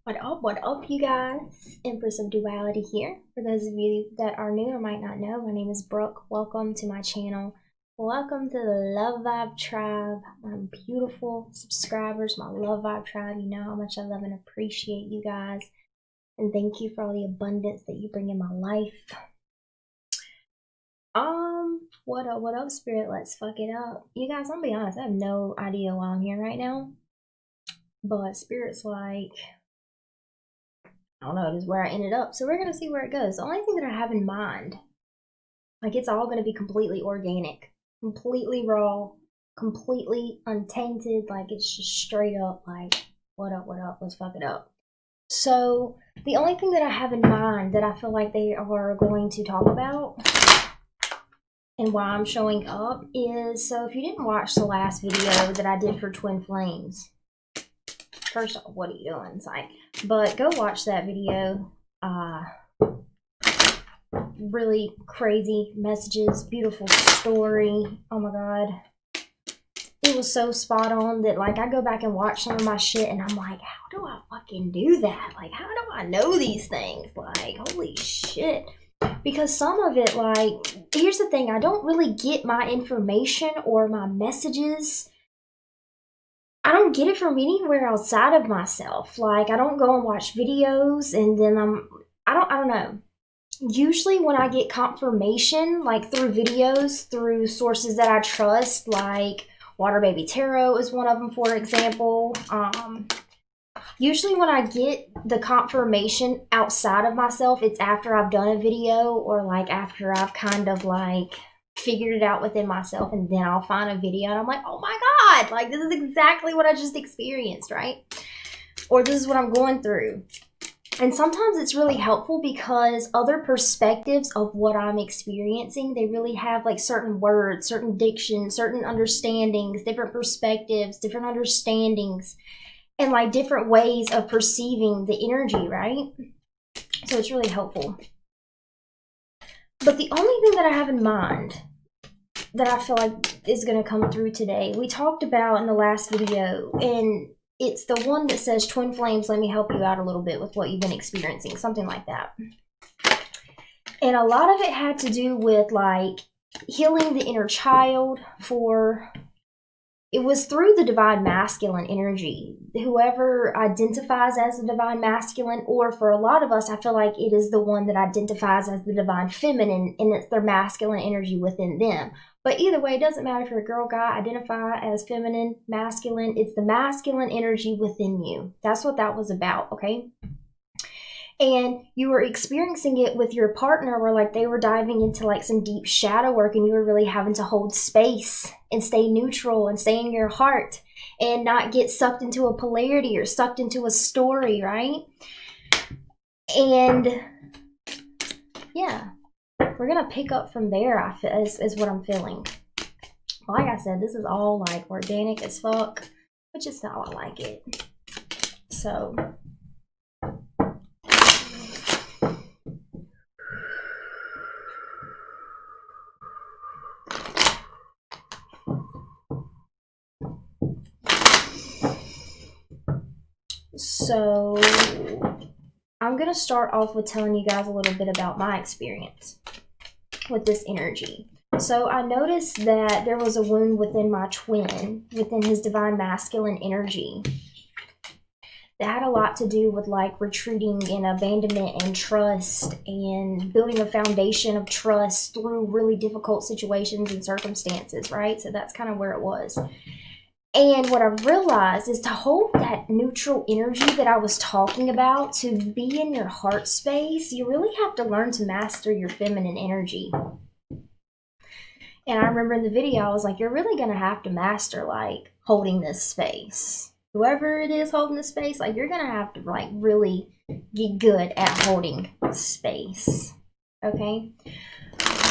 What up, you guys? Empress of Duality here. For those of you that are new or might not know, my name is Brooke. Welcome to my channel. Welcome to the Love Vibe Tribe. My beautiful subscribers, my Love Vibe Tribe. You know how much I love and appreciate you guys. And thank you for all the abundance that you bring in my life. What up, Spirit? Let's fuck it up. You guys, I'm gonna be honest, I have no idea why I'm here right now. But Spirit's like, I don't know, it is where I ended up. So we're going to see where it goes. The only thing that I have in mind, like it's all going to be completely organic, completely raw, completely untainted. Like it's just straight up like, what up, let's fuck it up. So the only thing that I have in mind that I feel like they are going to talk about and why I'm showing up is, so if you didn't watch the last video that I did for Twin Flames, first off, what are you doing? It's like, but go watch that video. Really crazy messages, beautiful story. Oh my god. It was so spot on that like I go back and watch some of my shit and I'm like, how do I fucking do that? Like, how do I know these things? Like, holy shit. Because some of it, like, here's the thing, I don't really get my information or my messages, I don't get it from anywhere outside of myself. Like, I don't go and watch videos and then I don't know. Usually when I get confirmation, like through videos, through sources that I trust, like Water Baby Tarot is one of them, for example. Usually when I get the confirmation outside of myself, it's after I've done a video or like after I've kind of like figured it out within myself, and then I'll find a video and I'm like, oh my god, like this is exactly what I just experienced, right? Or this is what I'm going through. And sometimes it's really helpful because other perspectives of what I'm experiencing, they really have like certain words, certain diction, certain understandings, different perspectives, different understandings, and like different ways of perceiving the energy, right? So it's really helpful. But the only thing that I have in mind that I feel like is going to come through today, we talked about in the last video, and it's the one that says, Twin Flames, let me help you out a little bit with what you've been experiencing, something like that. And a lot of it had to do with like healing the inner child. It was through the divine masculine energy. Whoever identifies as the divine masculine, or for a lot of us, I feel like it is the one that identifies as the divine feminine, and it's their masculine energy within them. But either way, it doesn't matter if you're a girl, guy, identify as feminine, masculine. It's the masculine energy within you. That's what that was about, okay? And you were experiencing it with your partner where like they were diving into like some deep shadow work, and you were really having to hold space and stay neutral and stay in your heart and not get sucked into a polarity or sucked into a story, right? And yeah, we're gonna pick up from there, is what I'm feeling. Like I said, this is all like organic as fuck, which is how I like it. So I'm going to start off with telling you guys a little bit about my experience with this energy. So I noticed that there was a wound within my twin, within his divine masculine energy, that had a lot to do with like retreating in abandonment and trust and building a foundation of trust through really difficult situations and circumstances, right? So that's kind of where it was. And what I've realized is to hold that neutral energy that I was talking about, to be in your heart space, you really have to learn to master your feminine energy. And I remember in the video, I was like, you're really going to have to master, like, holding this space. Whoever it is holding the space, like, you're going to have to, like, really get good at holding space. Okay?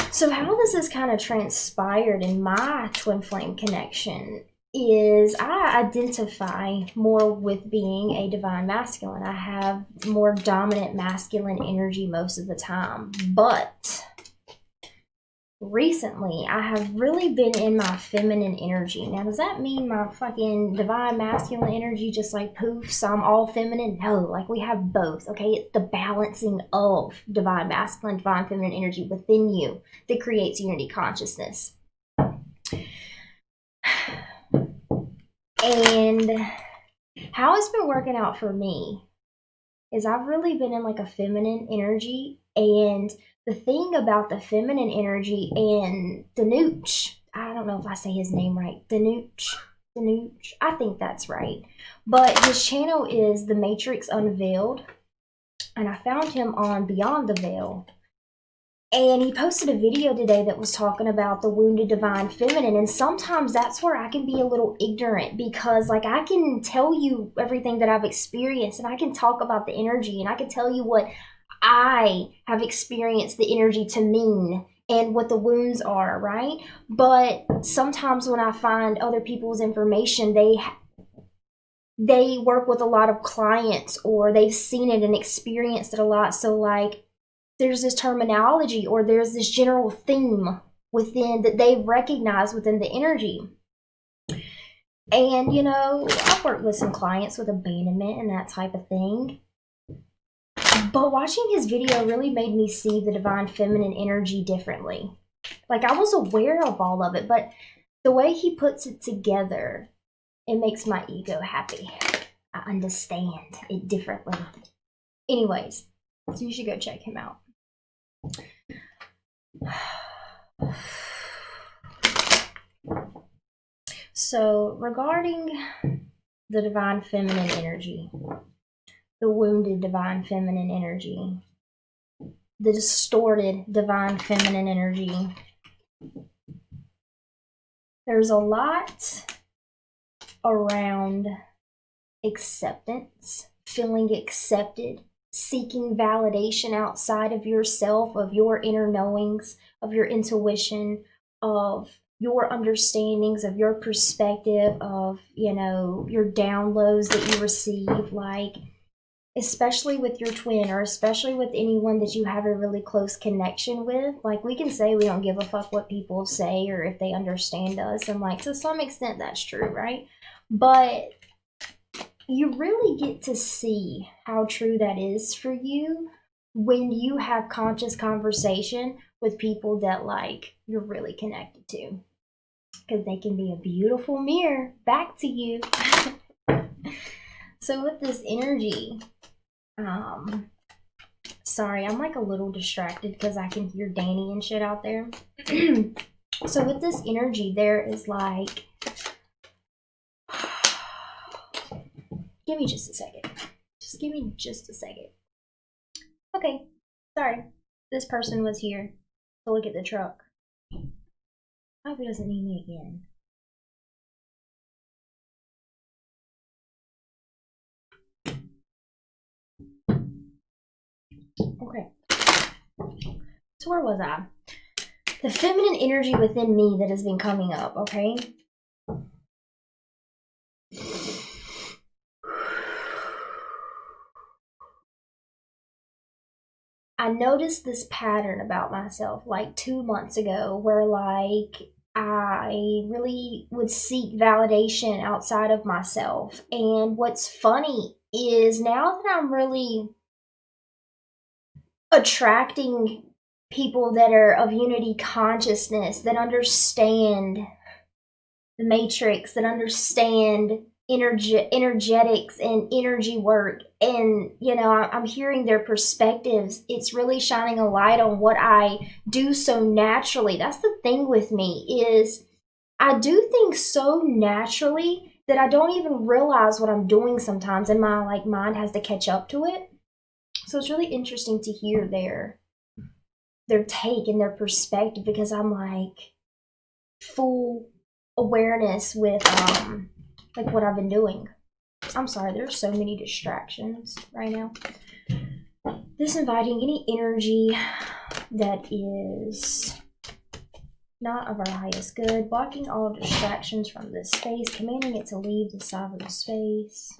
So how this has kind of transpired in my twin flame connection is I identify more with being a divine masculine. I have more dominant masculine energy most of the time. But recently I have really been in my feminine energy. Now, does that mean my fucking divine masculine energy just like poof, so I'm all feminine? No, like we have both, okay? It's the balancing of divine masculine, divine feminine energy within you that creates unity consciousness. And how it's been working out for me is I've really been in like a feminine energy, and the thing about the feminine energy and Danuch, I don't know if I say his name right, Danuch, I think that's right. But his channel is The Matrix Unveiled, and I found him on Beyond the Veil. And he posted a video today that was talking about the wounded divine feminine. And sometimes that's where I can be a little ignorant, because like I can tell you everything that I've experienced, and I can talk about the energy, and I can tell you what I have experienced the energy to mean and what the wounds are, right? But sometimes when I find other people's information, they work with a lot of clients, or they've seen it and experienced it a lot. So like there's this terminology, or there's this general theme within that they've recognized within the energy. And you know, I've worked with some clients with abandonment and that type of thing, but watching his video really made me see the divine feminine energy differently. Like I was aware of all of it, but the way he puts it together, it makes my ego happy. I understand it differently. Anyways, so you should go check him out. So, regarding the divine feminine energy, the wounded divine feminine energy, the distorted divine feminine energy, there's a lot around acceptance, feeling accepted, seeking validation outside of yourself, of your inner knowings, of your intuition, of your understandings, of your perspective, of, you know, your downloads that you receive, like especially with your twin, or especially with anyone that you have a really close connection with. Like we can say we don't give a fuck what people say or if they understand us, and like to some extent that's true, right? But you really get to see how true that is for you when you have conscious conversation with people that like you're really connected to, because they can be a beautiful mirror back to you. So with this energy, sorry, I'm like a little distracted because I can hear Danny and shit out there. So with this energy, there is like, give me just a second. Just give me just a second. Okay, sorry. This person was here to look at the truck. I hope he doesn't need me again. Okay. So where was I? The feminine energy within me that has been coming up, okay? I noticed this pattern about myself like 2 months ago, where like I really would seek validation outside of myself. And what's funny is now that I'm really attracting people that are of unity consciousness, that understand the matrix, that understand energetics and energy work, and you know, I'm hearing their perspectives. It's really shining a light on what I do so naturally. That's the thing with me, is I do things so naturally that I don't even realize what I'm doing sometimes, and my like mind has to catch up to it. So it's really interesting to hear their take and their perspective, because I'm like full awareness with like what I've been doing. I'm sorry, there's so many distractions right now. Disinviting any energy that is not of our highest good, blocking all distractions from this space, commanding it to leave the sovereign space.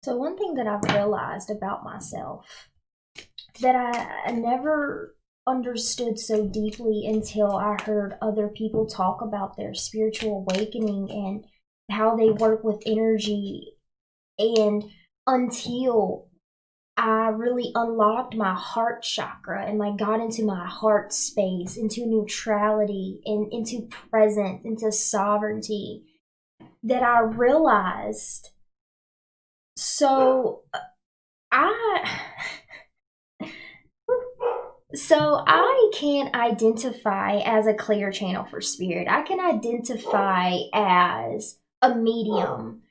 So one thing that I've realized about myself that I never understood so deeply until I heard other people talk about their spiritual awakening and how they work with energy, and until I really unlocked my heart chakra and like got into my heart space, into neutrality and into presence, into sovereignty, that I realized so I So I can identify as a clear channel for spirit. I can identify as a medium.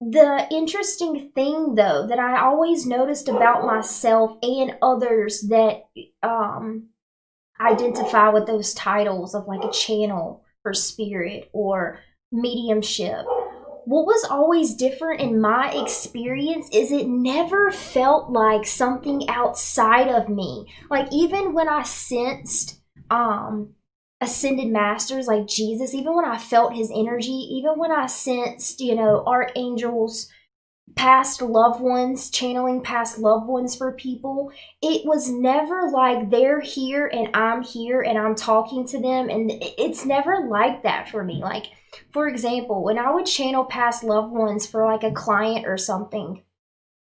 The interesting thing, though, that I always noticed about myself and others that identify with those titles of like a channel for spirit or mediumship, what was always different in my experience is it never felt like something outside of me. Like even when I sensed ascended masters like Jesus, even when I felt his energy, even when I sensed, archangels, past loved ones, channeling past loved ones for people, it was never like they're here and I'm talking to them, and it's never like that for me. Like, for example, when I would channel past loved ones for like a client or something,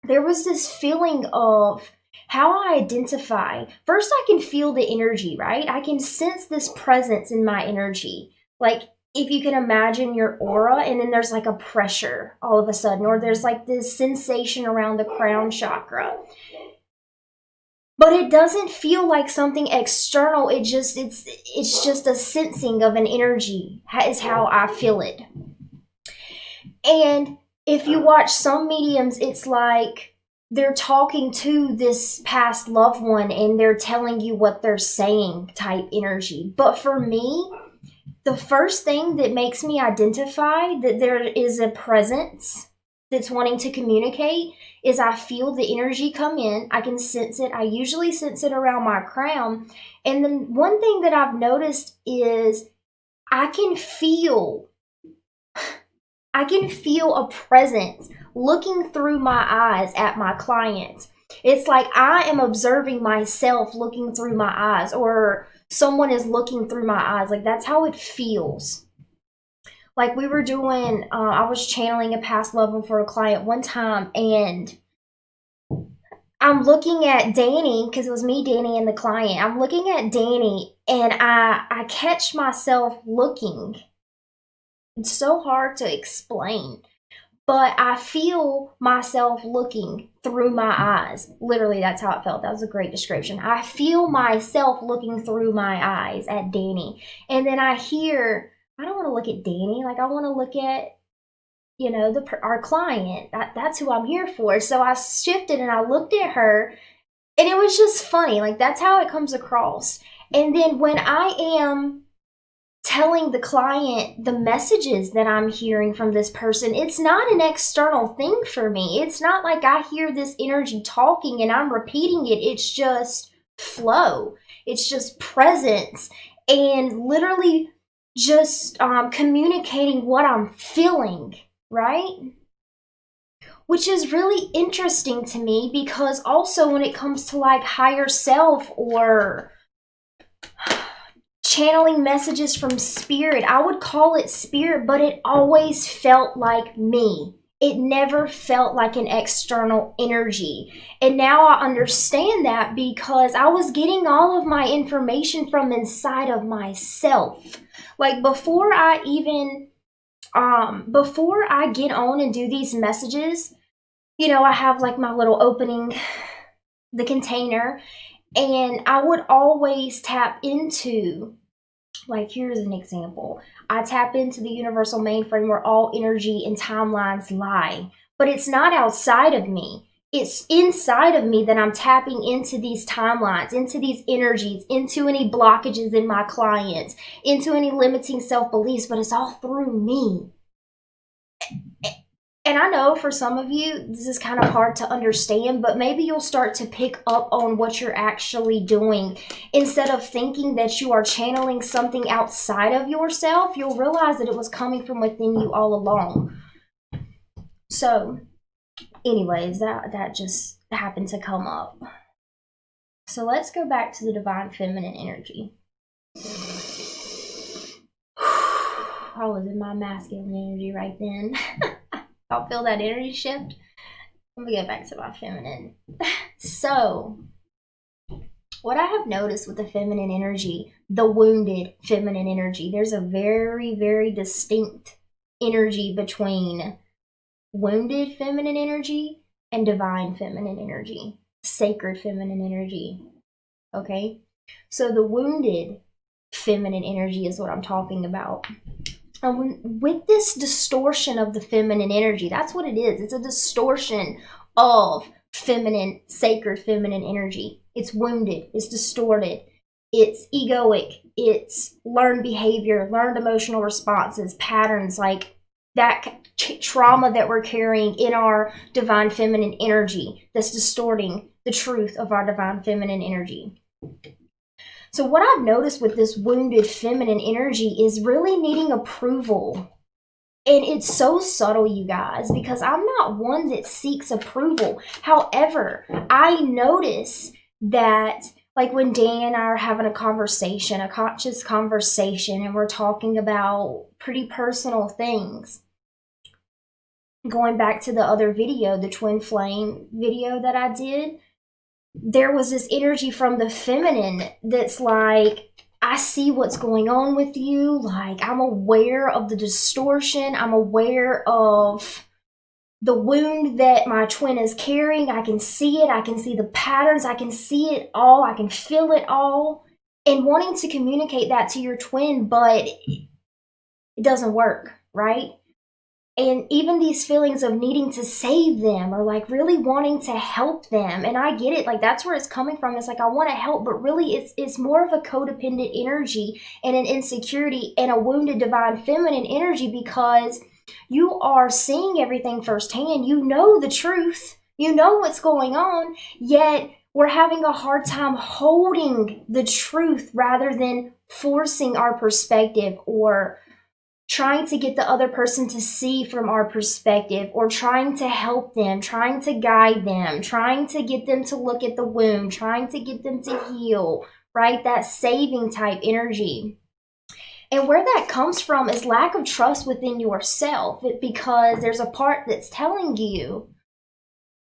there was this feeling of how I identify. First, I can feel the energy, right? I can sense this presence in my energy. Like, if you can imagine your aura, and then there's like a pressure all of a sudden, or there's like this sensation around the crown chakra. But it doesn't feel like something external. It's just a sensing of an energy, is how I feel it. And if you watch some mediums, it's like they're talking to this past loved one and they're telling you what they're saying type energy. But for me, the first thing that makes me identify that there is a presence that's wanting to communicate is I feel the energy come in. I can sense it. I usually sense it around my crown. And then one thing that I've noticed is I can feel a presence looking through my eyes at my clients. It's like I am observing myself looking through my eyes, or someone is looking through my eyes. Like, that's how it feels. Like, we were doing, I was channeling a past loved one for a client one time, and I'm looking at Danny, because it was me, Danny, and the client. I'm looking at Danny, and I catch myself looking. It's so hard to explain, but I feel myself looking through my eyes. Literally, that's how it felt. That was a great description. I feel myself looking through my eyes at Danny. And then I hear, I don't want to look at Danny. Like, I want to look at, our client. That's who I'm here for. So I shifted and I looked at her, and it was just funny. Like, that's how it comes across. And then when I am telling the client the messages that I'm hearing from this person, it's not an external thing for me. It's not like I hear this energy talking and I'm repeating it. It's just flow. It's just presence, and literally just communicating what I'm feeling, right? Which is really interesting to me, because also when it comes to like higher self or channeling messages from spirit, I would call it spirit, but it always felt like me. It never felt like an external energy. And now I understand that, because I was getting all of my information from inside of myself. Like, before I get on and do these messages, I have like my little opening, the container, and I would always tap into, like, here's an example. I tap into the universal mainframe where all energy and timelines lie. But it's not outside of me. It's inside of me that I'm tapping into these timelines, into these energies, into any blockages in my clients, into any limiting self-beliefs, but it's all through me. And I know for some of you, this is kind of hard to understand, but maybe you'll start to pick up on what you're actually doing. Instead of thinking that you are channeling something outside of yourself, you'll realize that it was coming from within you all along. So, anyways, that just happened to come up. So let's go back to the divine feminine energy. I was in my masculine energy right then. I'll feel that energy shift. Let me get back to my feminine. So, what I have noticed with the feminine energy, the wounded feminine energy, there's a very, very distinct energy between wounded feminine energy and divine feminine energy, sacred feminine energy. Okay? So, the wounded feminine energy is what I'm talking about. And with this distortion of the feminine energy, that's what it is. It's a distortion of feminine, sacred feminine energy. It's wounded, it's distorted, it's egoic, it's learned behavior, learned emotional responses, patterns like that trauma that we're carrying in our divine feminine energy that's distorting the truth of our divine feminine energy. So what I've noticed with this wounded feminine energy is really needing approval. And it's so subtle, you guys, because I'm not one that seeks approval. However, I notice that, like when Dan and I are having a conversation, a conscious conversation, and we're talking about pretty personal things. Going back to the other video, the twin flame video that I did, there was this energy from the feminine that's like, I see what's going on with you. Like, I'm aware of the distortion. I'm aware of the wound that my twin is carrying. I can see it. I can see the patterns. I can see it all. I can feel it all. And wanting to communicate that to your twin, but it doesn't work, right? And even these feelings of needing to save them or like really wanting to help them, and I get it, like that's where it's coming from. It's like I want to help, but really it's more of a codependent energy and an insecurity and a wounded divine feminine energy, because you are seeing everything firsthand. You know the truth, you know what's going on, yet we're having a hard time holding the truth rather than forcing our perspective or trying to get the other person to see from our perspective, or trying to help them, trying to guide them, trying to get them to look at the wound, trying to get them to heal, right? That saving type energy. And where that comes from is lack of trust within yourself, because there's a part that's telling you,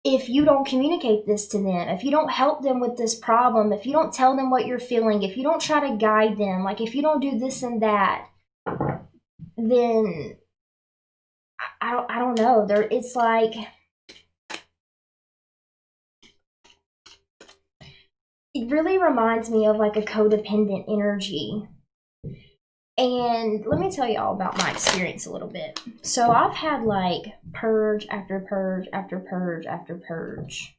if you don't communicate this to them, if you don't help them with this problem, if you don't tell them what you're feeling, if you don't try to guide them, like if you don't do this and that, then I don't know. It's like, it really reminds me of like a codependent energy. And let me tell you all about my experience a little bit. So I've had like purge after purge after purge after purge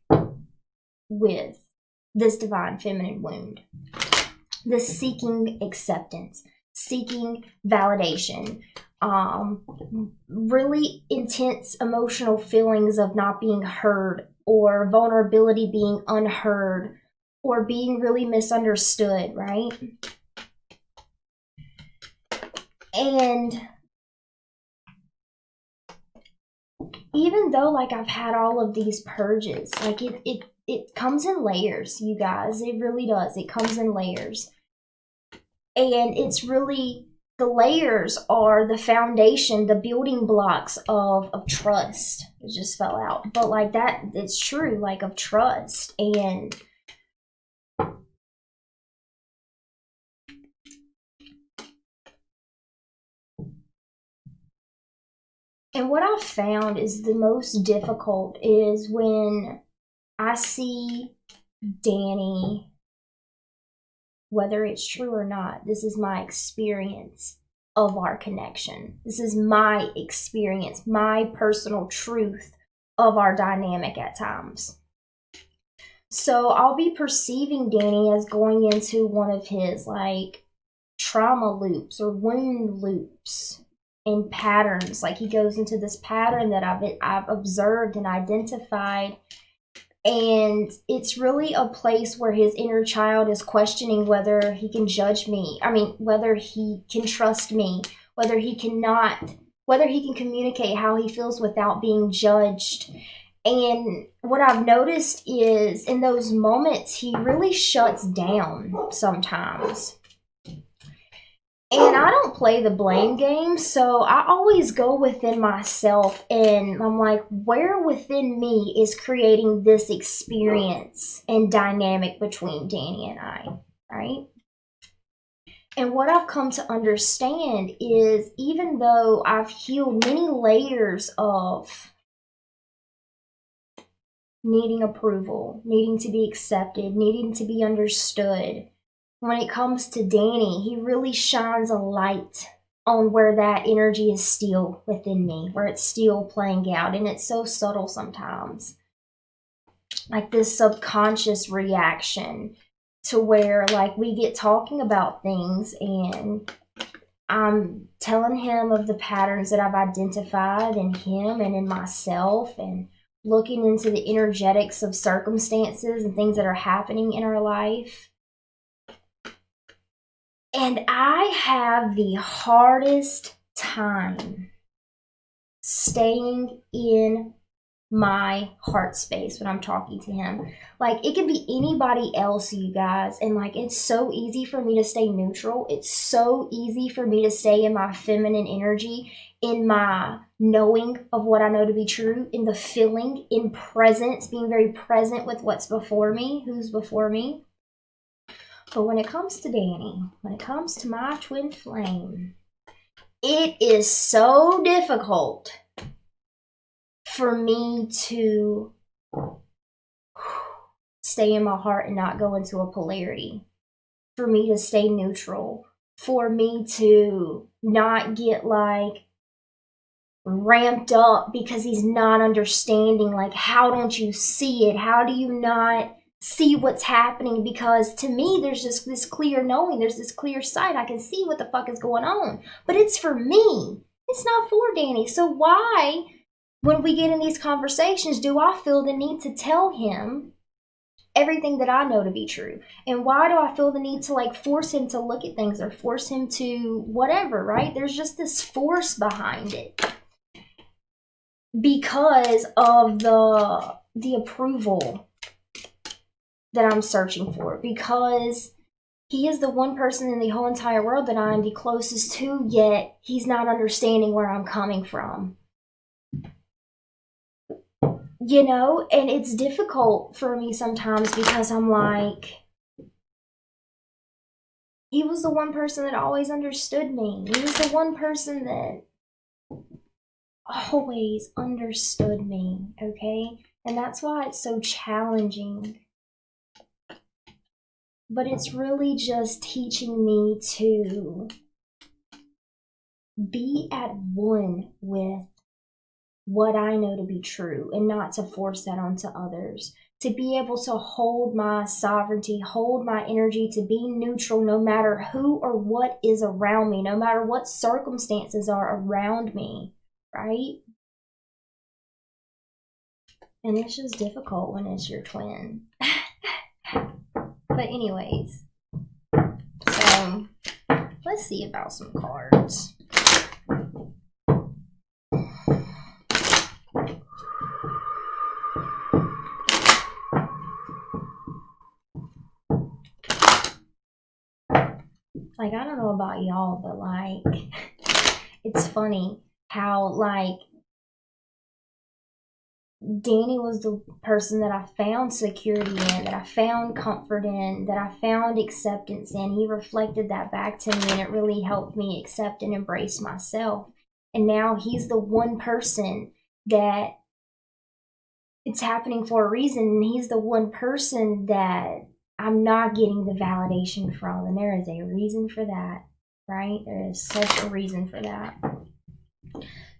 with this divine feminine wound. This seeking acceptance, seeking validation, really intense emotional feelings of not being heard, or vulnerability being unheard, or being really misunderstood, right? And even though like I've had all of these purges, like it comes in layers, you guys. It really does. It comes in layers. And it's really, the layers are the foundation, the building blocks of trust. It just fell out. But like that, it's true, like of trust. And what I've found is the most difficult is when I see Danny, whether it's true or not, this is my experience of our connection. This is my experience, my personal truth of our dynamic at times. So I'll be perceiving Danny as going into one of his like trauma loops or wound loops. in patterns. Like he goes into this pattern that I've observed and identified. And it's really a place where his inner child is questioning whether he can judge me. I mean, whether he can trust me, whether he cannot, whether he can communicate how he feels without being judged. And what I've noticed is in those moments, he really shuts down sometimes. And I don't play the blame game, so I always go within myself and I'm like, where within me is creating this experience and dynamic between Danny and I, right? And what I've come to understand is even though I've healed many layers of needing approval, needing to be accepted, needing to be understood, when it comes to Danny, he really shines a light on where that energy is still within me, where it's still playing out. And it's so subtle sometimes. Like this subconscious reaction to where like we get talking about things and I'm telling him of the patterns that I've identified in him and in myself and looking into the energetics of circumstances and things that are happening in our life. And I have the hardest time staying in my heart space when I'm talking to him. Like, it could be anybody else, you guys, and like, it's so easy for me to stay neutral. It's so easy for me to stay in my feminine energy, in my knowing of what I know to be true, in the feeling, in presence, being very present with what's before me, who's before me. But when it comes to Danny, when it comes to my twin flame, it is so difficult for me to stay in my heart and not go into a polarity, for me to stay neutral, for me to not get like ramped up because he's not understanding, like, how don't you see it? How do you not see what's happening? Because to me, there's just this clear knowing, there's this clear sight. I can see what the fuck is going on, but it's for me. It's not for Danny. So why, when we get in these conversations, do I feel the need to tell him everything that I know to be true? And why do I feel the need to like force him to look at things or force him to whatever, right? There's just this force behind it because of the approval that I'm searching for, because he is the one person in the whole entire world that I'm the closest to, yet he's not understanding where I'm coming from. You know, and it's difficult for me sometimes because I'm like, he was the one person that always understood me. He was the one person that always understood me, okay? And that's why it's so challenging. But it's really just teaching me to be at one with what I know to be true and not to force that onto others. To be able to hold my sovereignty, hold my energy, to be neutral no matter who or what is around me, no matter what circumstances are around me, right? And it's just difficult when it's your twin. But anyways, so let's see about some cards. Like, I don't know about y'all, but like, it's funny how like Danny was the person that I found security in, that I found comfort in, that I found acceptance in. He reflected that back to me, and it really helped me accept and embrace myself. And now he's the one person that it's happening for a reason, and he's the one person that I'm not getting the validation from, and there is a reason for that, right? There is such a reason for that.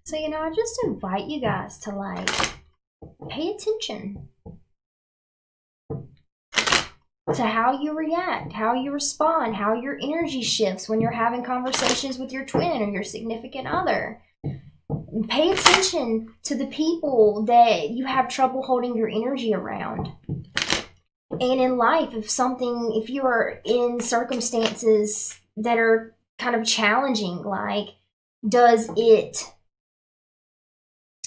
So, you know, I just invite you guys to like pay attention. to how you react, how you respond, how your energy shifts when you're having conversations with your twin or your significant other. Pay attention to the people that you have trouble holding your energy around. And in life, if you are in circumstances that are kind of challenging, like, does it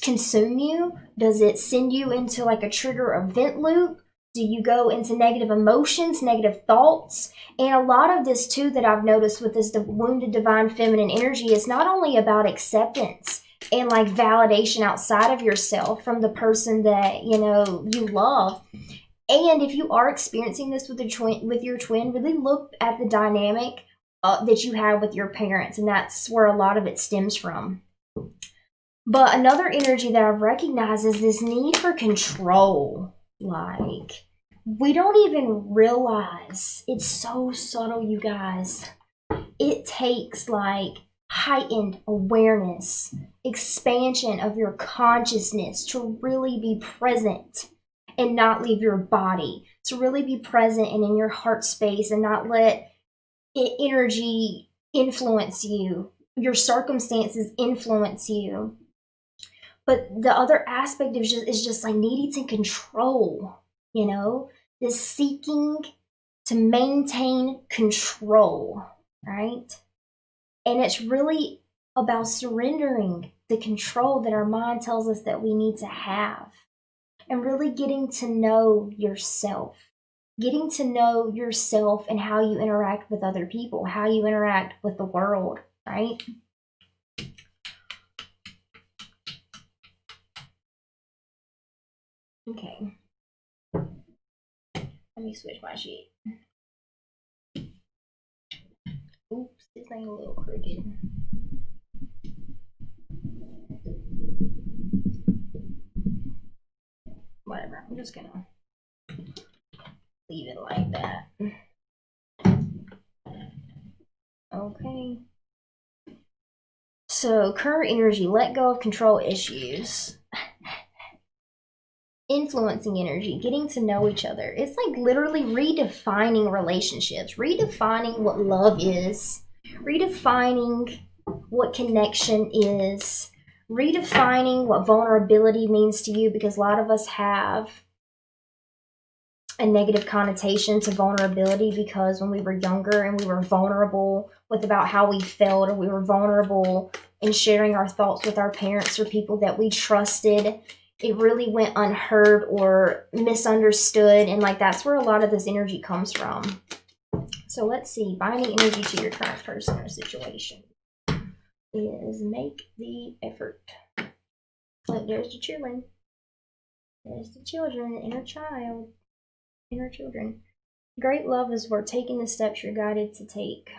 consume you? Does it send you into like a trigger event loop? Do you go into negative emotions, negative thoughts? And a lot of this too that I've noticed with this wounded divine feminine energy is not only about acceptance and like validation outside of yourself from the person that you love. And if you are experiencing this with your twin, really look at the dynamic that you have with your parents, and that's where a lot of it stems from. But another energy that I've recognized is this need for control. Like, we don't even realize, it's so subtle, you guys. It takes like heightened awareness, expansion of your consciousness to really be present and not leave your body, to really be present and in your heart space and not let energy influence you, your circumstances influence you. But the other aspect is just like needing to control, this seeking to maintain control, right? And it's really about surrendering the control that our mind tells us that we need to have, and really getting to know yourself. Getting to know yourself and how you interact with other people, how you interact with the world, right? Okay. Let me switch my sheet. Oops, this thing a little crooked. Whatever, I'm just gonna leave it like that. Okay. So, current energy, let go of control issues. Influencing energy, getting to know each other. It's like literally redefining relationships, redefining what love is, redefining what connection is, redefining what vulnerability means to you, because a lot of us have a negative connotation to vulnerability because when we were younger and we were vulnerable with about how we felt, or we were vulnerable in sharing our thoughts with our parents or people that we trusted, it really went unheard or misunderstood, and like that's where a lot of this energy comes from. So let's see, binding energy to your current person or situation is make the effort. Look, there's the children. There's the children, the inner child, inner children. Great love is worth taking the steps you're guided to take.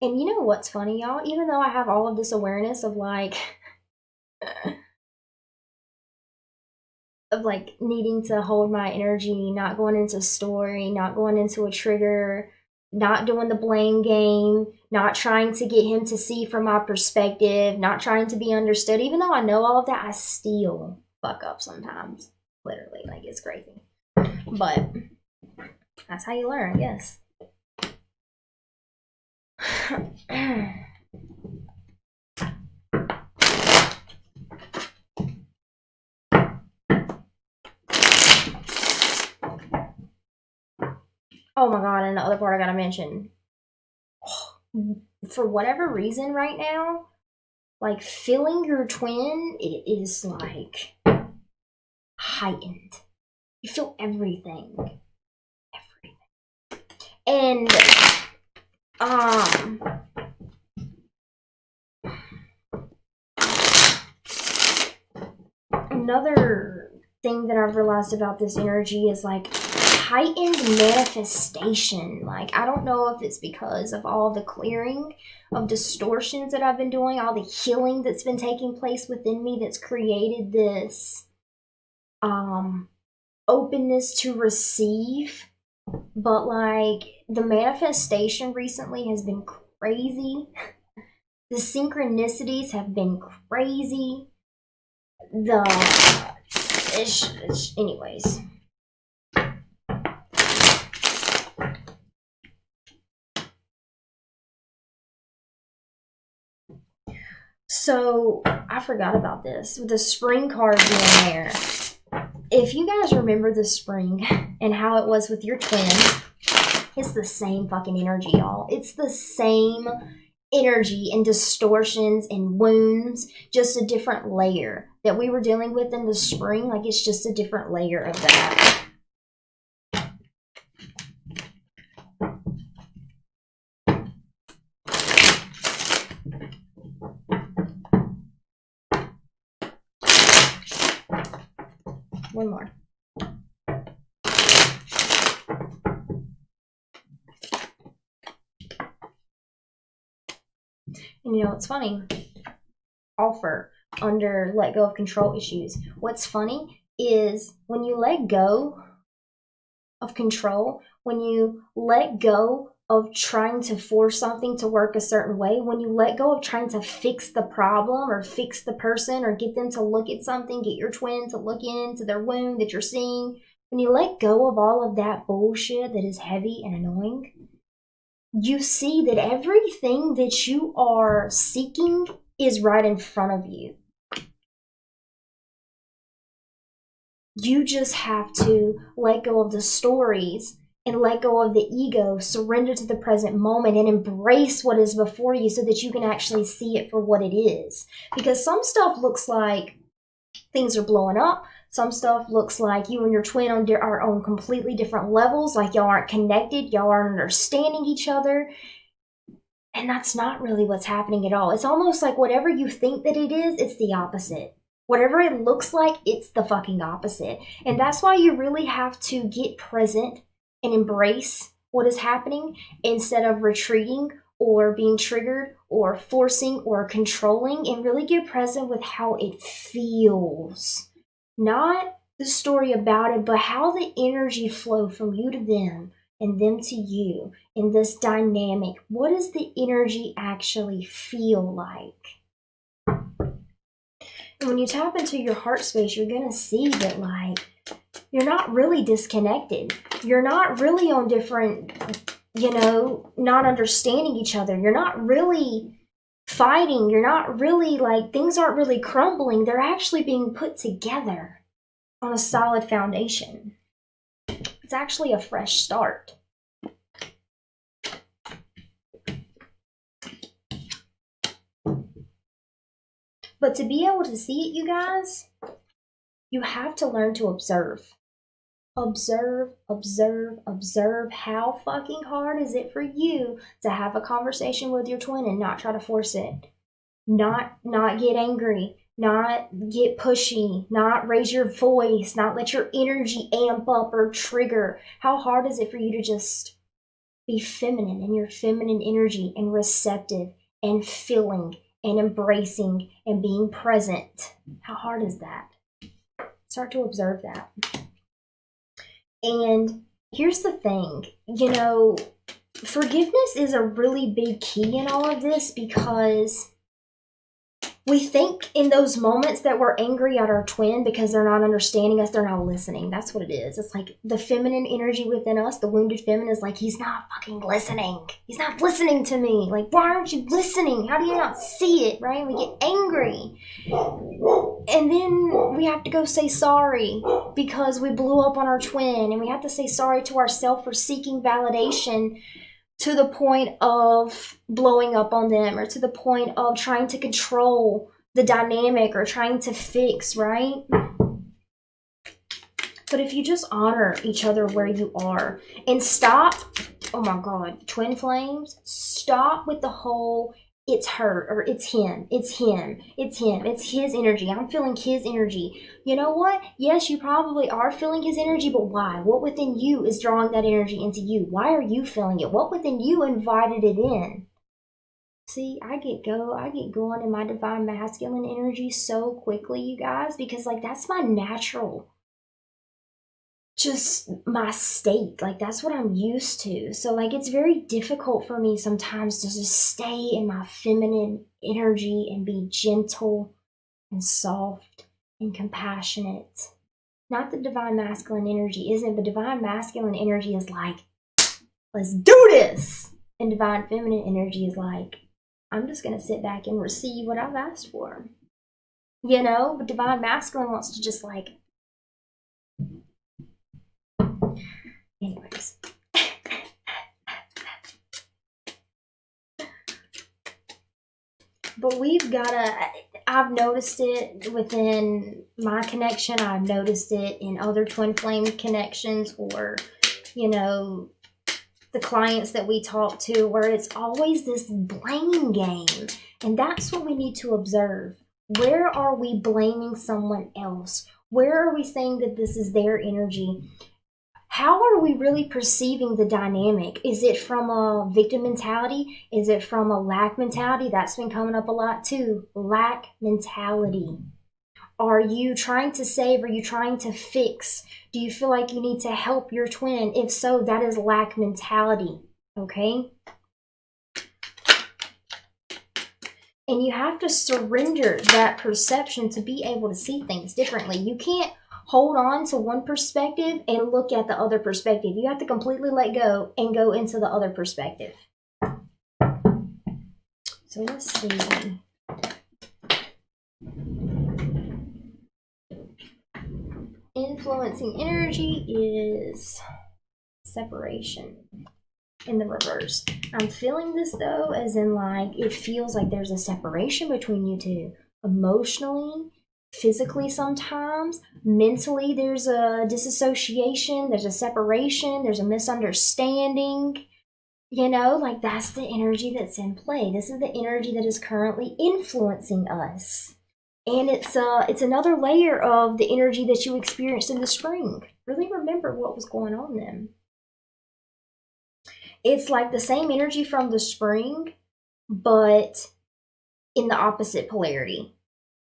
And you know what's funny, y'all? Even though I have all of this awareness of like needing to hold my energy, not going into story, not going into a trigger, not doing the blame game, not trying to get him to see from my perspective, not trying to be understood. Even though I know all of that, I still fuck up sometimes. Literally, like, it's crazy. But that's how you learn, I guess. Oh my god, and the other part I gotta mention. For whatever reason right now, like, feeling your twin, it is like heightened. You feel everything. And another thing that I've realized about this energy is like heightened manifestation. Like, I don't know if it's because of all the clearing of distortions that I've been doing, all the healing that's been taking place within me that's created this openness to receive. But like, the manifestation recently has been crazy. The synchronicities have been crazy. Anyways, So I forgot about this with the spring card being there. If you guys remember the spring and how it was with your twin, it's the same fucking energy, y'all. It's the same energy and distortions and wounds, just a different layer that we were dealing with in the spring. Like, it's just a different layer of that. One more. And you know what's funny? Offer under let go of control issues. What's funny is when you let go of control, when you let go of trying to force something to work a certain way, when you let go of trying to fix the problem or fix the person or get them to look at something, get your twin to look into their wound that you're seeing, when you let go of all of that bullshit that is heavy and annoying, you see that everything that you are seeking is right in front of you. You just have to let go of the stories and let go of the ego, surrender to the present moment, and embrace what is before you so that you can actually see it for what it is. Because some stuff looks like things are blowing up. Some stuff looks like you and your twin are on completely different levels, like y'all aren't connected, y'all aren't understanding each other. And that's not really what's happening at all. It's almost like whatever you think that it is, it's the opposite. Whatever it looks like, it's the fucking opposite. And that's why you really have to get present and embrace what is happening instead of retreating or being triggered or forcing or controlling, and really get present with how it feels. Not the story about it, but how the energy flow from you to them and them to you in this dynamic. What does the energy actually feel like? And when you tap into your heart space, you're going to see that, like, you're not really disconnected. You're not really on different, not understanding each other. You're not really fighting. You're not really, like, things aren't really crumbling. They're actually being put together on a solid foundation. It's actually a fresh start. But to be able to see it, you guys, you have to learn to observe. Observe, observe, observe. How fucking hard is it for you to have a conversation with your twin and not try to force it? Not get angry, not get pushy, not raise your voice, not let your energy amp up or trigger. How hard is it for you to just be feminine in your feminine energy and receptive and feeling and embracing and being present? How hard is that? Start to observe that. And here's the thing, forgiveness is a really big key in all of this, because we think in those moments that we're angry at our twin because they're not understanding us, they're not listening. That's what it is. It's like the feminine energy within us, the wounded feminine, is like, he's not fucking listening. He's not listening to me. Like, why aren't you listening? How do you not see it, right? We get angry. And then we have to go say sorry because we blew up on our twin. And we have to say sorry to ourselves for seeking validation to the point of blowing up on them, or to the point of trying to control the dynamic or trying to fix, right? But if you just honor each other where you are and stop, oh my God, twin flames, stop with the whole, it's her or it's him, it's him, it's him, it's his energy. I'm feeling his energy. You know what? Yes, you probably are feeling his energy, but why? What within you is drawing that energy into you? Why are you feeling it? What within you invited it in? See, I get going in my divine masculine energy so quickly, you guys, because like that's my natural, just my state. Like that's what I'm used to. So like it's very difficult for me sometimes to just stay in my feminine energy and be gentle and soft and compassionate. Not that divine masculine energy isn't, but divine masculine energy is like, let's do this. And divine feminine energy is like, I'm just going to sit back and receive what I've asked for. You know, but Divine Masculine wants to just like, anyways. But we've got to, I've noticed it within my connection. I've noticed it in other twin flame connections, or, you know, the clients that we talk to, where it's always this blame game. And that's what we need to observe. Where are we blaming someone else? Where are we saying that this is their energy? How are we really perceiving the dynamic? Is it from a victim mentality? Is it from a lack mentality? That's been coming up a lot too. Lack mentality. Are you trying to save? Are you trying to fix? Do you feel like you need to help your twin? If so, that is lack mentality. Okay? And you have to surrender that perception to be able to see things differently. You can't hold on to one perspective and look at the other perspective. You have to completely let go and go into the other perspective. So let's see. Influencing energy is separation in the reverse. I'm feeling this though, as in like, it feels like there's a separation between you two. Emotionally, physically sometimes, mentally there's a disassociation, there's a separation, there's a misunderstanding. You know, like that's the energy that's in play. This is the energy that is currently influencing us. And it's another layer of the energy that you experienced in the spring. Really remember what was going on then. It's like the same energy from the spring, but in the opposite polarity.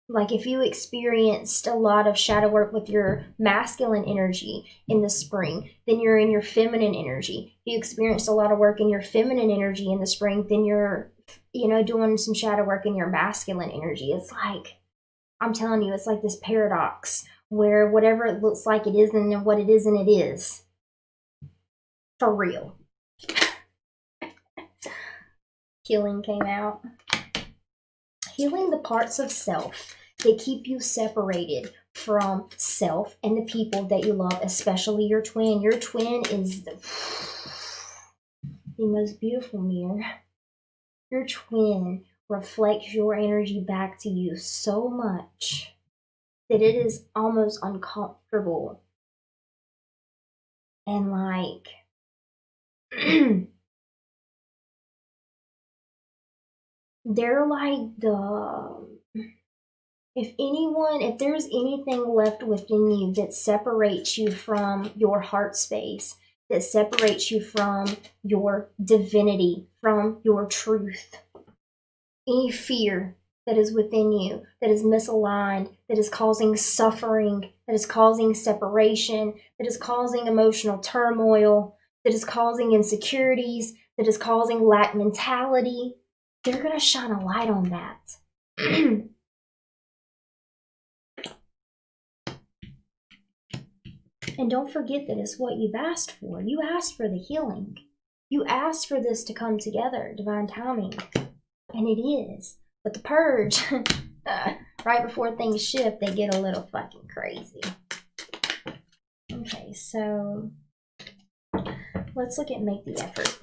Like if you experienced a lot of shadow work with your masculine energy in the spring, then you're in your feminine energy. If you experienced a lot of work in your feminine energy in the spring, then you're, you know, doing some shadow work in your masculine energy. It's like, I'm telling you, it's like this paradox where whatever it looks like it isn't and what it isn't, it is. For real. Healing came out. Healing the parts of self that keep you separated from self and the people that you love, especially your twin. Your twin is the most beautiful mirror. Your twin reflects your energy back to you so much that it is almost uncomfortable. And like, they're like if there's anything left within you that separates you from your heart space, that separates you from your divinity, from your truth, any fear that is within you, that is misaligned, that is causing suffering, that is causing separation, that is causing emotional turmoil, that is causing insecurities, that is causing lack mentality, they're going to shine a light on that. And don't forget that it's what you've asked for. You asked for the healing. You asked for this to come together, divine timing. And it is. But the purge, right before things shift, they get a little fucking crazy. Okay, so let's look at make the effort.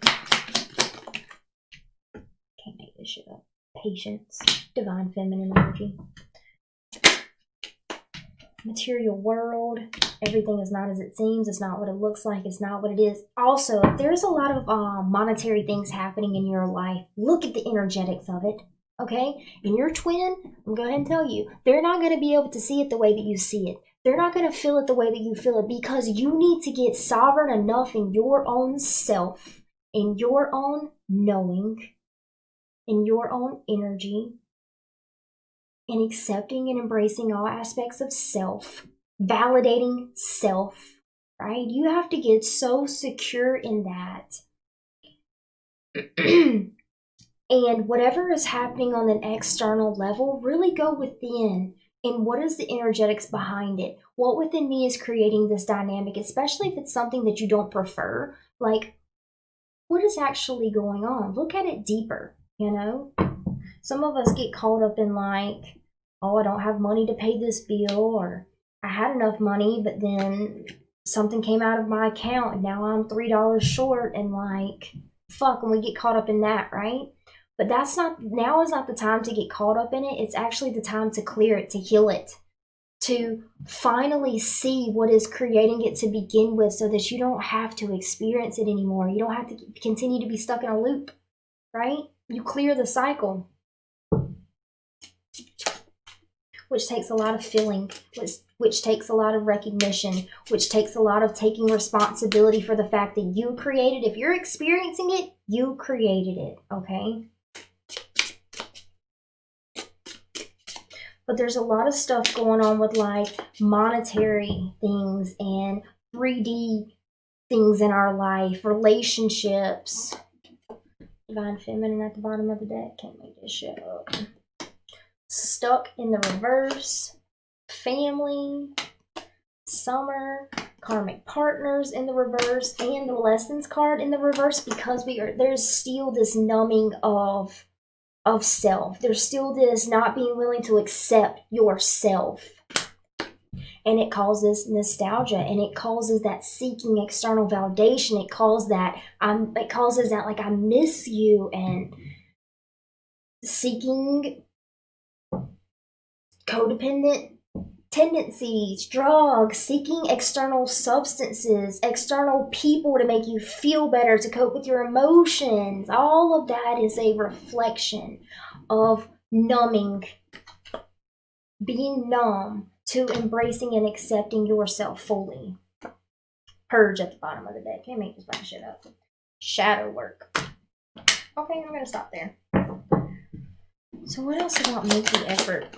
Can't make this shit up. Patience, divine feminine energy. Material world, everything is not as it seems. It's not what it looks like. It's not what it is. Also, if there's a lot of monetary things happening in your life, look at the energetics of it. Okay? And your twin, I'm going to go ahead and tell you, they're not going to be able to see it the way that you see it. They're not going to feel it the way that you feel it, because you need to get sovereign enough in your own self, in your own knowing, in your own energy, and accepting and embracing all aspects of self, validating self, right? You have to get so secure in that. And whatever is happening on an external level, really go within. And what is the energetics behind it? What within me is creating this dynamic, especially if it's something that you don't prefer? Like, what is actually going on? Look at it deeper, you know? Some of us get caught up in like, oh, I don't have money to pay this bill, or I had enough money, but then something came out of my account and now I'm $3 short, and like, fuck, and we get caught up in that, right? But that's not, now is not the time to get caught up in it. It's actually the time to clear it, to heal it, to finally see what is creating it to begin with, so that you don't have to experience it anymore. You don't have to continue to be stuck in a loop, right? You clear the cycle, which takes a lot of feeling, which takes a lot of recognition, which takes a lot of taking responsibility for the fact that you created. If you're experiencing it, you created it, okay? But there's a lot of stuff going on with like monetary things and 3D things in our life, relationships. Divine Feminine at the bottom of the deck. Can't make this shit up. Stuck in the reverse. Family. Summer. Karmic partners in the reverse. And the lessons card in the reverse, because there's still this numbing of self. There's still this not being willing to accept yourself. And it causes nostalgia, and it causes that seeking external validation. It causes that like I miss you, and seeking codependent tendencies, drugs, seeking external substances, external people to make you feel better, to cope with your emotions. All of that is a reflection of numbing, being numb to embracing and accepting yourself fully. Purge at the bottom of the deck. Can't make this fucking shit up. Shadow work. Okay, I'm gonna stop there. So what else about make the effort?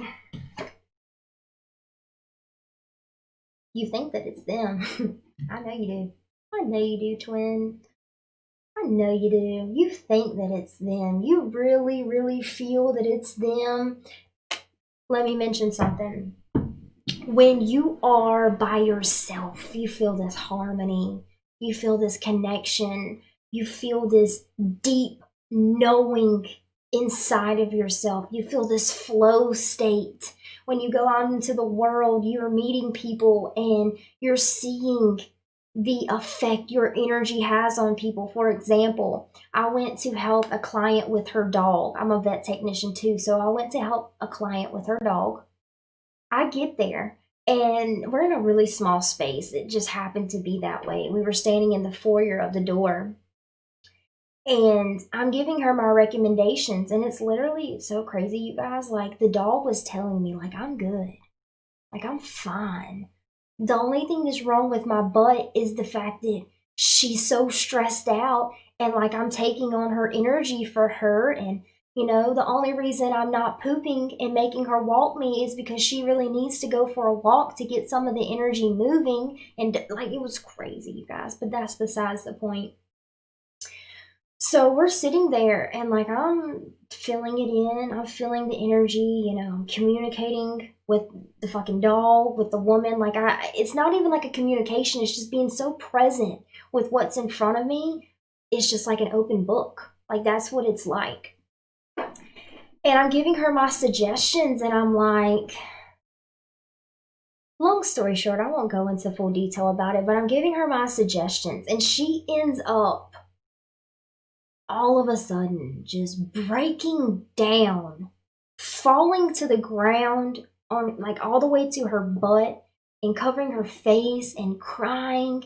You think that it's them. I know you do. I know you do, twin. I know you do. You think that it's them. You really, really feel that it's them. Let me mention something. When you are by yourself, you feel this harmony. You feel this connection. You feel this deep knowing inside of yourself. You feel this flow state. When you go out into the world, you're meeting people and you're seeing the effect your energy has on people. For example, I went to help a client with her dog. I'm a vet technician too, so I went to help a client with her dog. I get there and we're in a really small space. It just happened to be that way. We were standing in the foyer of the door, and I'm giving her my recommendations, and it's so crazy, you guys. Like, the dog was telling me, like, I'm good. Like, I'm fine. The only thing that's wrong with my butt is the fact that she's so stressed out, and like I'm taking on her energy for her. And the only reason I'm not pooping and making her walk me is because she really needs to go for a walk to get some of the energy moving. And like, it was crazy, you guys, but that's besides the point. So we're sitting there, and like I'm feeling it in, I'm feeling the energy, I'm communicating with the fucking dog, with the woman. Like, it's not even like a communication, it's just being so present with what's in front of me. It's just like an open book. Like, that's what it's like. And I'm giving her my suggestions, and I'm like, long story short, I won't go into full detail about it, but I'm giving her my suggestions, and she ends up all of a sudden just breaking down, falling to the ground on like all the way to her butt, and covering her face and crying.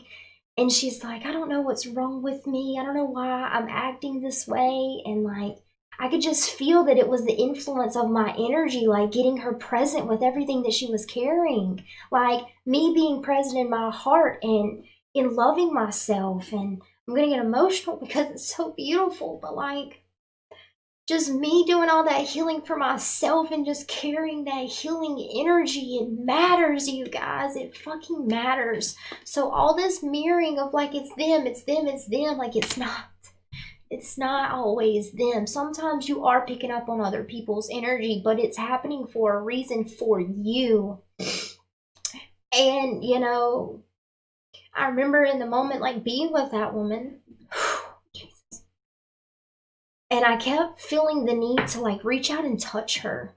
And she's like, I don't know what's wrong with me. I don't know why I'm acting this way. And like, I could just feel that it was the influence of my energy, like getting her present with everything that she was carrying. Like, me being present in my heart and in loving myself. And I'm gonna get emotional because it's so beautiful, but like, just me doing all that healing for myself and just carrying that healing energy, it matters, you guys. It fucking matters. So all this mirroring of like, it's them, it's them, it's them, like, it's not. It's not always them. Sometimes you are picking up on other people's energy, but it's happening for a reason for you. And I remember in the moment, like, being with that woman. Jesus. And I kept feeling the need to like reach out and touch her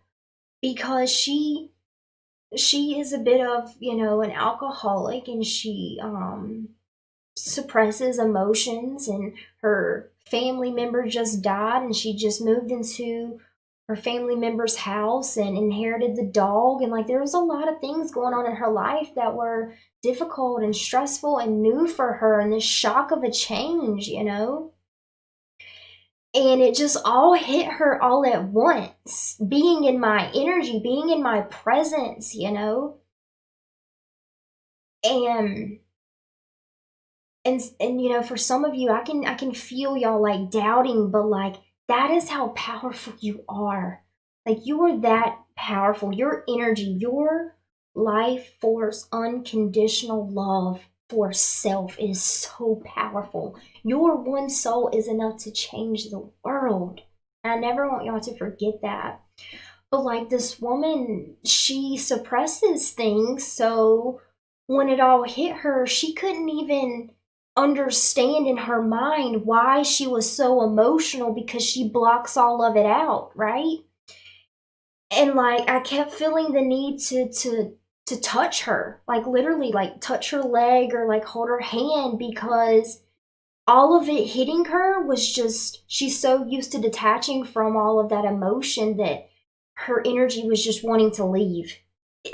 because she is a bit of, an alcoholic, and she suppresses emotions, and her family member just died, and she just moved into her family member's house and inherited the dog, and like there was a lot of things going on in her life that were difficult and stressful and new for her, and this shock of a change. And it just all hit her all at once, being in my energy, being in my presence. And for some of you, I can feel y'all like doubting, but like that is how powerful you are. Like you are that powerful. Your energy, your life force, unconditional love for self is so powerful. Your one soul is enough to change the world. I never want y'all to forget that. But like this woman, she suppresses things, so when it all hit her, she couldn't even understand in her mind why she was so emotional because she blocks all of it out, right? And like I kept feeling the need to touch her, like literally like touch her leg or like hold her hand, because all of it hitting her was just, she's so used to detaching from all of that emotion that her energy was just wanting to leave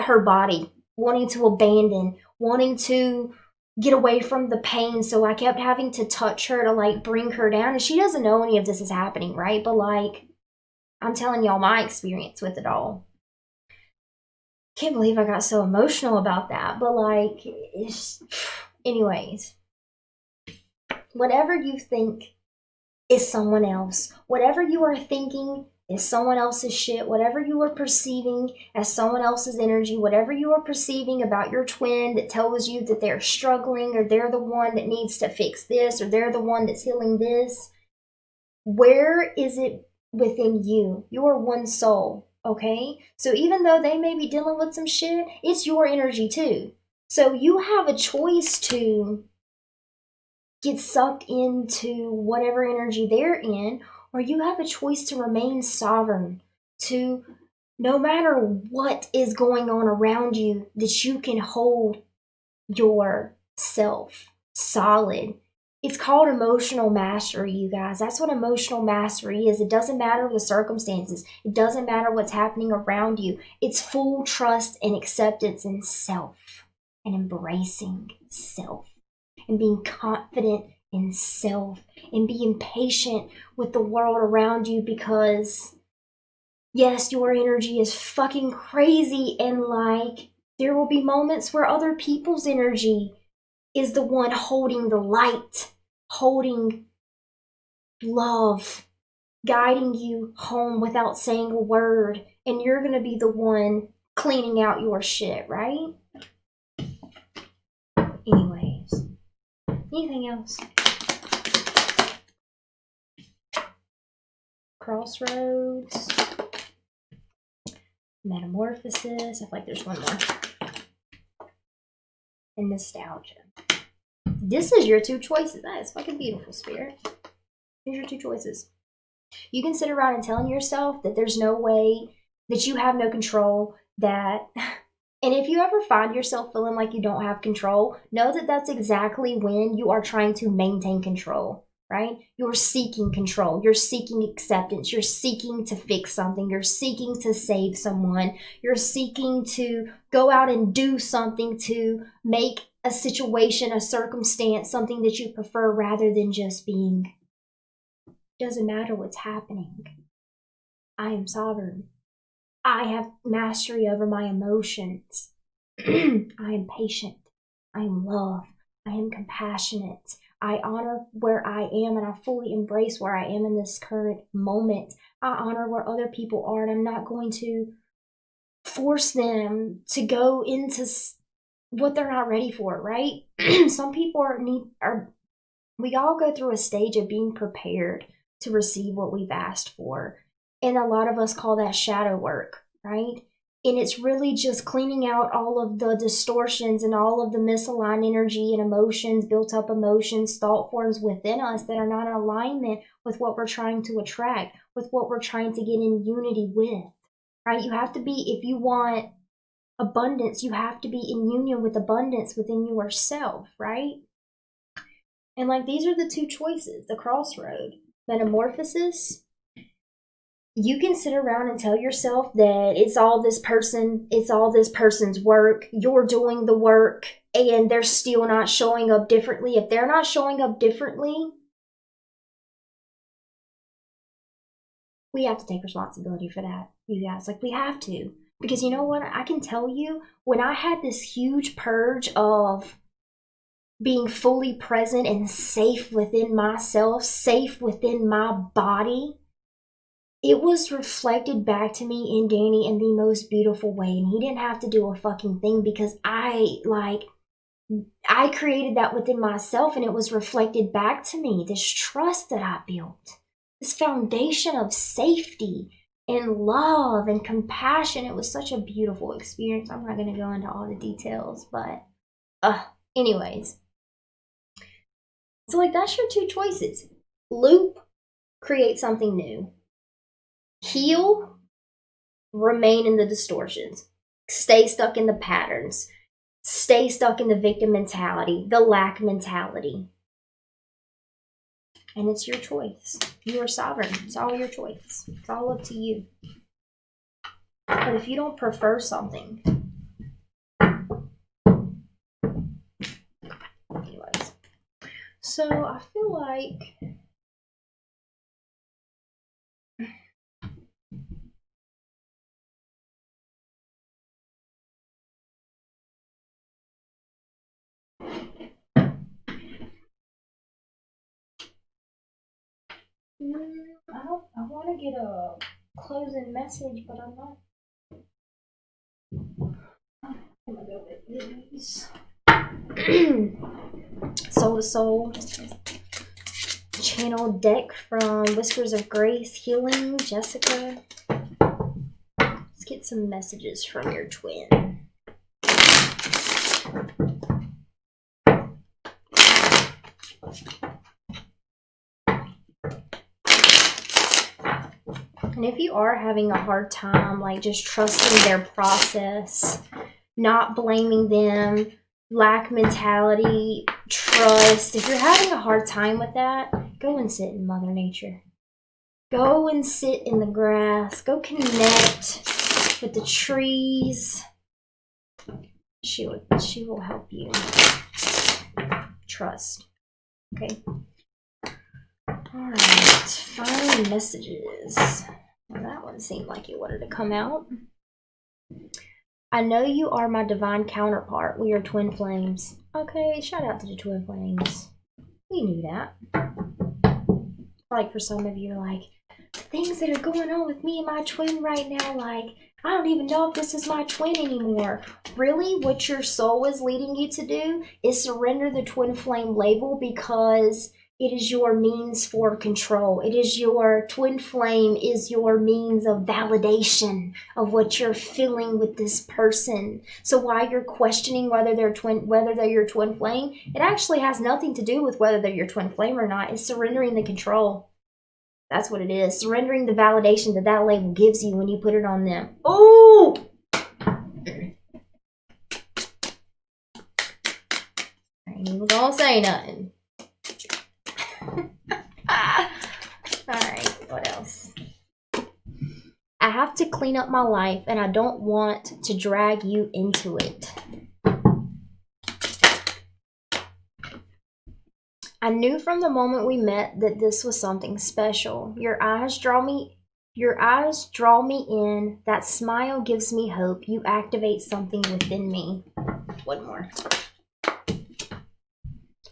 her body, wanting to abandon, wanting to get away from the pain. So I kept having to touch her to like bring her down. And she doesn't know any of this is happening, right? But like, I'm telling y'all my experience with it all. Can't believe I got so emotional about that. But like, anyways, whatever you think is someone else. Whatever you are thinking is someone else's shit. Whatever you are perceiving as someone else's energy, whatever you are perceiving about your twin that tells you that they're struggling, or they're the one that needs to fix this, or they're the one that's healing this, where is it within you? Your one soul, okay? So even though they may be dealing with some shit, it's your energy too. So you have a choice to get sucked into whatever energy they're in, or you have a choice to remain sovereign, to no matter what is going on around you, that you can hold yourself solid. It's called emotional mastery, you guys. That's what emotional mastery is. It doesn't matter the circumstances, it doesn't matter what's happening around you. It's full trust and acceptance in self, and embracing self, and being confident in self, and being patient with the world around you, because yes, your energy is fucking crazy, and like there will be moments where other people's energy is the one holding the light, holding love, guiding you home without saying a word, and you're going to be the one cleaning out your shit, right? Anyways, anything else? Crossroads, metamorphosis. I feel like there's one more. And nostalgia. This is your two choices. That is fucking beautiful, Spirit. Here's your two choices. You can sit around and telling yourself that there's no way, that you have no control, that. And if you ever find yourself feeling like you don't have control, know that that's exactly when you are trying to maintain control. Right? You're seeking control. You're seeking acceptance. You're seeking to fix something. You're seeking to save someone. You're seeking to go out and do something to make a situation, a circumstance, something that you prefer, rather than just being. Doesn't matter what's happening. I am sovereign. I have mastery over my emotions. I am patient. I am love. I am compassionate. I honor where I am, and I fully embrace where I am in this current moment. I honor where other people are, and I'm not going to force them to go into what they're not ready for, right? Some people we all go through a stage of being prepared to receive what we've asked for. And a lot of us call that shadow work, right? And it's really just cleaning out all of the distortions and all of the misaligned energy and emotions, built up emotions, thought forms within us that are not in alignment with what we're trying to attract, with what we're trying to get in unity with, right? You have to be, if you want abundance, you have to be in union with abundance within yourself, right? And like, these are the two choices, the crossroad. Metamorphosis, you can sit around and tell yourself that it's all this person's work, you're doing the work, and they're still not showing up differently. If they're not showing up differently, we have to take responsibility for that, you guys. Like, we have to. Because you know what? I can tell you, when I had this huge purge of being fully present and safe within myself, safe within my body, it was reflected back to me in Danny in the most beautiful way. And he didn't have to do a fucking thing, because I created that within myself, and it was reflected back to me. This trust that I built, this foundation of safety and love and compassion. It was such a beautiful experience. I'm not going to go into all the details, but anyways. So like, that's your two choices. Loop, create something new. Heal, remain in the distortions. Stay stuck in the patterns. Stay stuck in the victim mentality, the lack mentality. And it's your choice. You are sovereign. It's all your choice. It's all up to you. But if you don't prefer something, anyways. So I feel like I want to get a closing message, but I'm not. I'm gonna go with these. Soul to Soul channel deck from Whispers of Grace, Healing, Jessica. Let's get some messages from your twin. And if you are having a hard time, like, just trusting their process, not blaming them, lack mentality, trust, if you're having a hard time with that, go and sit in Mother Nature. Go and sit in the grass. Go connect with the trees. She will help you. Trust. Okay. Alright, final messages. Well, that one seemed like it wanted to come out. I know you are my divine counterpart. We are twin flames. Okay, shout out to the twin flames. We knew that. Like, for some of you, like, the things that are going on with me and my twin right now, like, I don't even know if this is my twin anymore. Really, what your soul is leading you to do is surrender the twin flame label, because it is your means for control. It is your twin flame is your means of validation of what you're feeling with this person. So while you're questioning whether they're your twin flame, it actually has nothing to do with whether they're your twin flame or not. It's surrendering the control. That's what it is. Surrendering the validation that that label gives you when you put it on them. Oh! I ain't even gonna say nothing. Alright, what else? I have to clean up my life, and I don't want to drag you into it. I knew from the moment we met that this was something special. Your eyes draw me in. That smile gives me hope. You activate something within me. One more.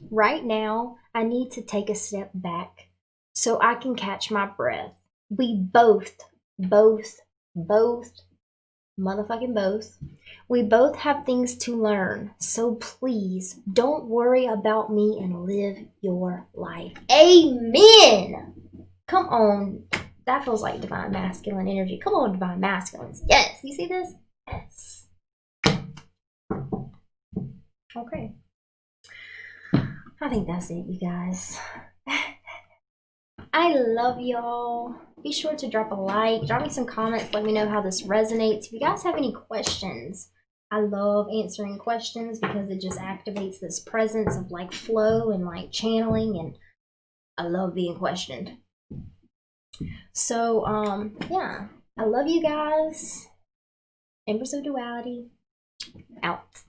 Right now, I need to take a step back so I can catch my breath. We both, motherfucking both. We both have things to learn. So please don't worry about me and live your life. Amen. Come on. That feels like divine masculine energy. Come on, divine masculines. Yes. You see this? Okay. I think that's it, you guys. I love y'all. Be sure to drop a like, drop me some comments, let me know how this resonates. If you guys have any questions, I love answering questions because it just activates this presence of like flow and like channeling, and I love being questioned. So, yeah, I love you guys. Empress of Duality, out.